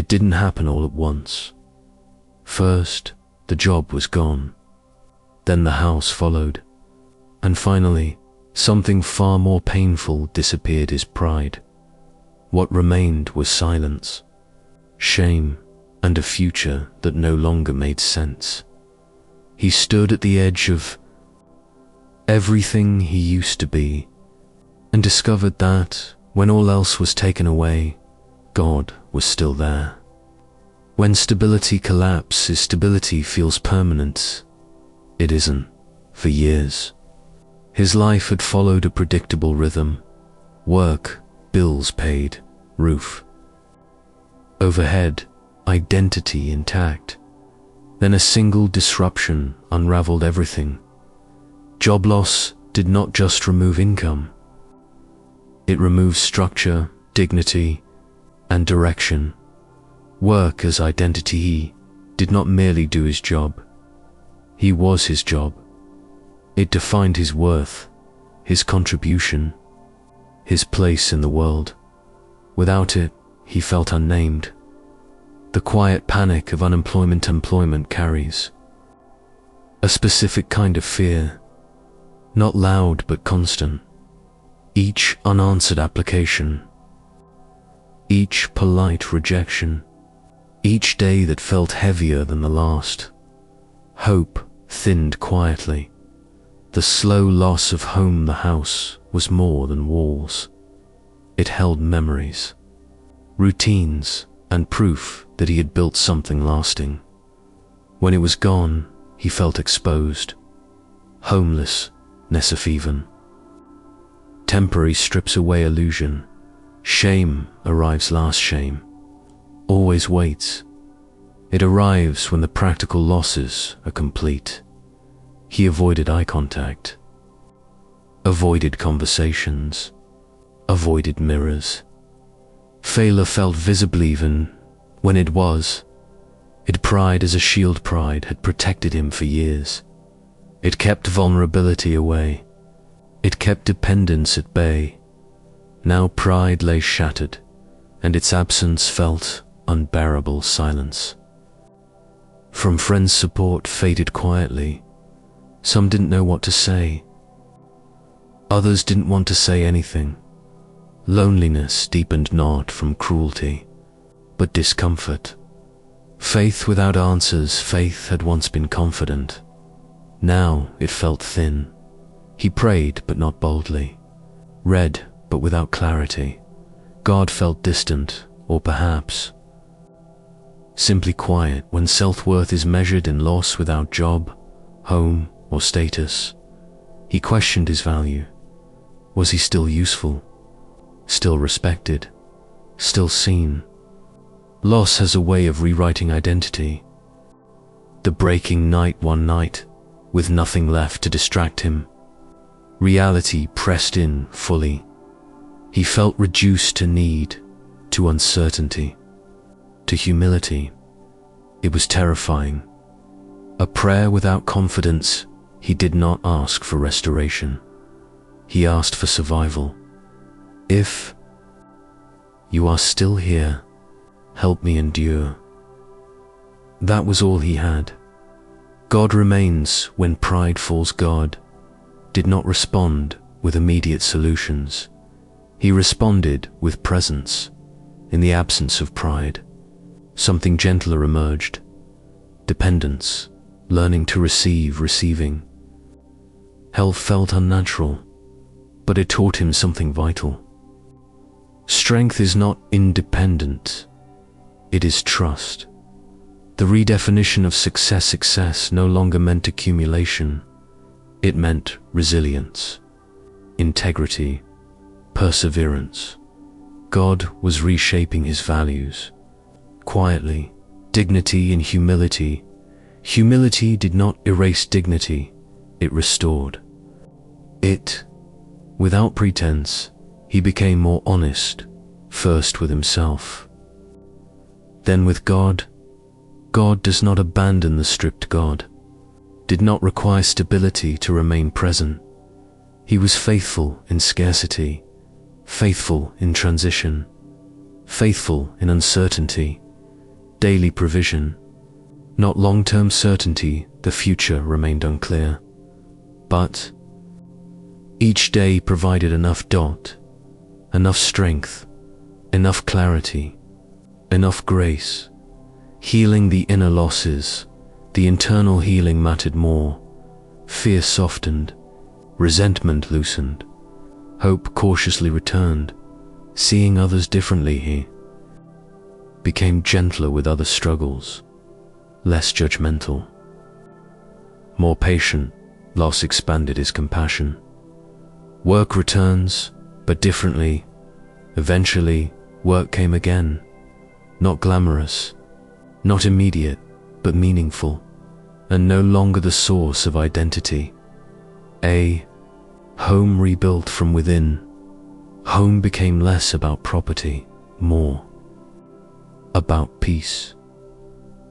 It didn't happen all at once. First, the job was gone. Then the house followed. And finally, something far more painful disappeared: his pride. What remained was silence, shame, and a future that no longer made sense. He stood at the edge of everything he used to be, and discovered that, when all else was taken away, God was still there. When stability collapses, stability feels permanent. It isn't, for years. His life had followed a predictable rhythm: work, bills paid, roof overhead, identity intact. Then a single disruption unraveled everything. Job loss did not just remove income. It removed structure, dignity, and direction. Work as identity did not merely do his job. He was his job. It defined his worth, his contribution, his place in the world. Without it, he felt unnamed. The quiet panic of employment carries a specific kind of fear, not loud but constant. Each unanswered application, each polite rejection, each day that felt heavier than the last. Hope thinned quietly. The slow loss of home. The house was more than walls. It held memories, routines, and proof that he had built something lasting. When it was gone, he felt exposed, homeless, even. Temporary strips away illusion. Shame arrives last. Shame always waits. It arrives when the practical losses are complete. He avoided eye contact, avoided conversations, avoided mirrors. Failure felt visible even when it was. It pride as a shield. Pride had protected him for years. It kept vulnerability away. It kept dependence at bay. Now pride lay shattered, and its absence felt unbearable. Silence from friends' support faded quietly. Some didn't know what to say. Others didn't want to say anything. Loneliness deepened not from cruelty, but discomfort. Faith without answers. Faith had once been confident. Now it felt thin. He prayed, but not boldly. Read, but without clarity. God felt distant, or perhaps simply quiet. When self-worth is measured in loss without job, home, or status, he questioned his value. Was he still useful? Still respected? Still seen? Loss has a way of rewriting identity. The breaking night. One night, with nothing left to distract him, reality pressed in fully. He felt reduced to need, to uncertainty, to humility. It was terrifying. A prayer without confidence. He did not ask for restoration. He asked for survival. If you are still here, help me endure. That was all he had. God remains when pride falls. God did not respond with immediate solutions. He responded with presence. In the absence of pride, something gentler emerged. Dependence, learning to receive, receiving. Hell felt unnatural, but it taught him something vital. Strength is not independent, it is trust. The redefinition of success. Success no longer meant accumulation. It meant resilience, integrity, perseverance. God was reshaping his values. Quietly, dignity and humility. Humility did not erase dignity, it restored it. Without pretense, he became more honest, first with himself, then with God. God does not abandon the stripped. God did not require stability to remain present. He was faithful in scarcity, faithful in transition, faithful in uncertainty. daily provision, not long-term certainty. The future remained unclear. But each day provided enough strength, enough clarity, enough grace. Healing the inner losses, the internal healing mattered more. Fear softened, resentment loosened, hope cautiously returned. Seeing others differently, he became gentler with other struggles, less judgmental, more patient. Loss expanded his compassion. Work returns, but differently. Eventually, work came again. Not glamorous, not immediate, but meaningful, and no longer the source of identity. A home rebuilt from within. Home became less about property, more about peace.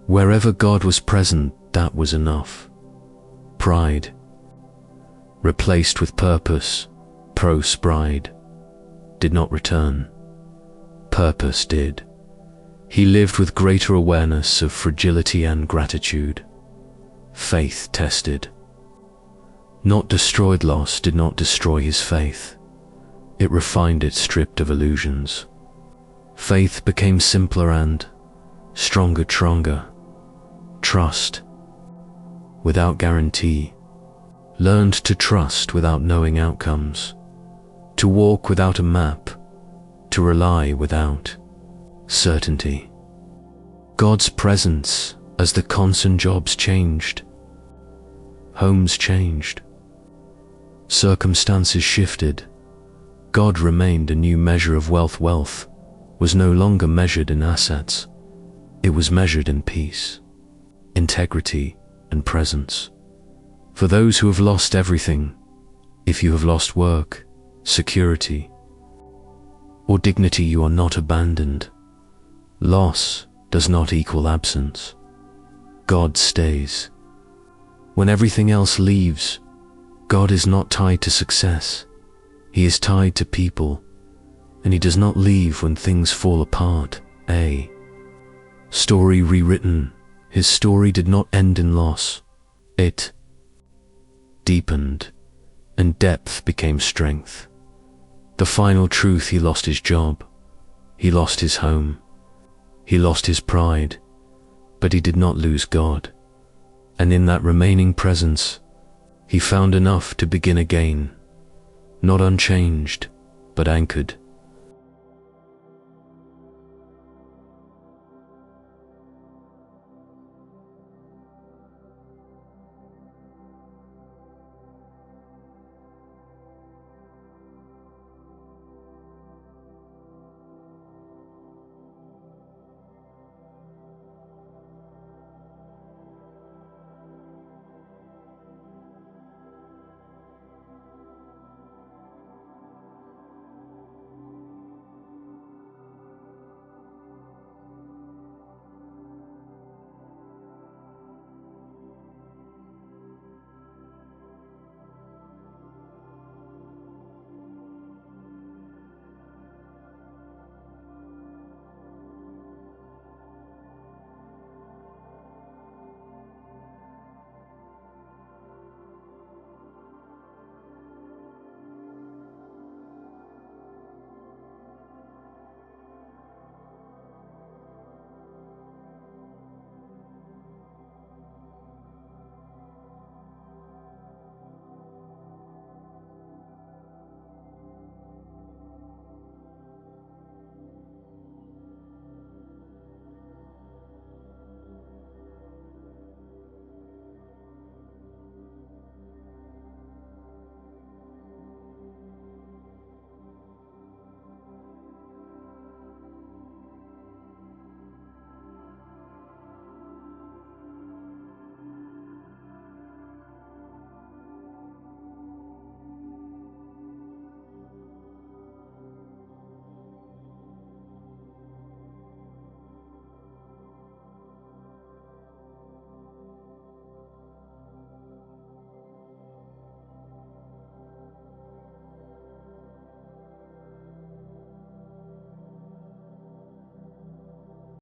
Wherever God was present, that was enough. Pride replaced with purpose. Pride did not return. Purpose did. He lived with greater awareness of fragility and gratitude. Faith tested, not destroyed. Loss did not destroy his faith. It refined it, stripped of illusions. Faith became simpler and stronger. Trust without guarantee. Learned to trust without knowing outcomes. To walk without a map. To rely without certainty. God's presence as the constant. Jobs changed. Homes changed. Circumstances shifted. God remained. A new measure of wealth. Wealth was no longer measured in assets. It was measured in peace, integrity, and presence. For those who have lost everything, if you have lost work, security, or dignity, you are not abandoned. Loss does not equal absence. God stays. When everything else leaves, God is not tied to success. He is tied to people, and he does not leave when things fall apart. A story rewritten. His story did not end in loss. It deepened, and depth became strength. The final truth: he lost his job, he lost his home, he lost his pride, but he did not lose God. And in that remaining presence, he found enough to begin again, not unchanged, but anchored.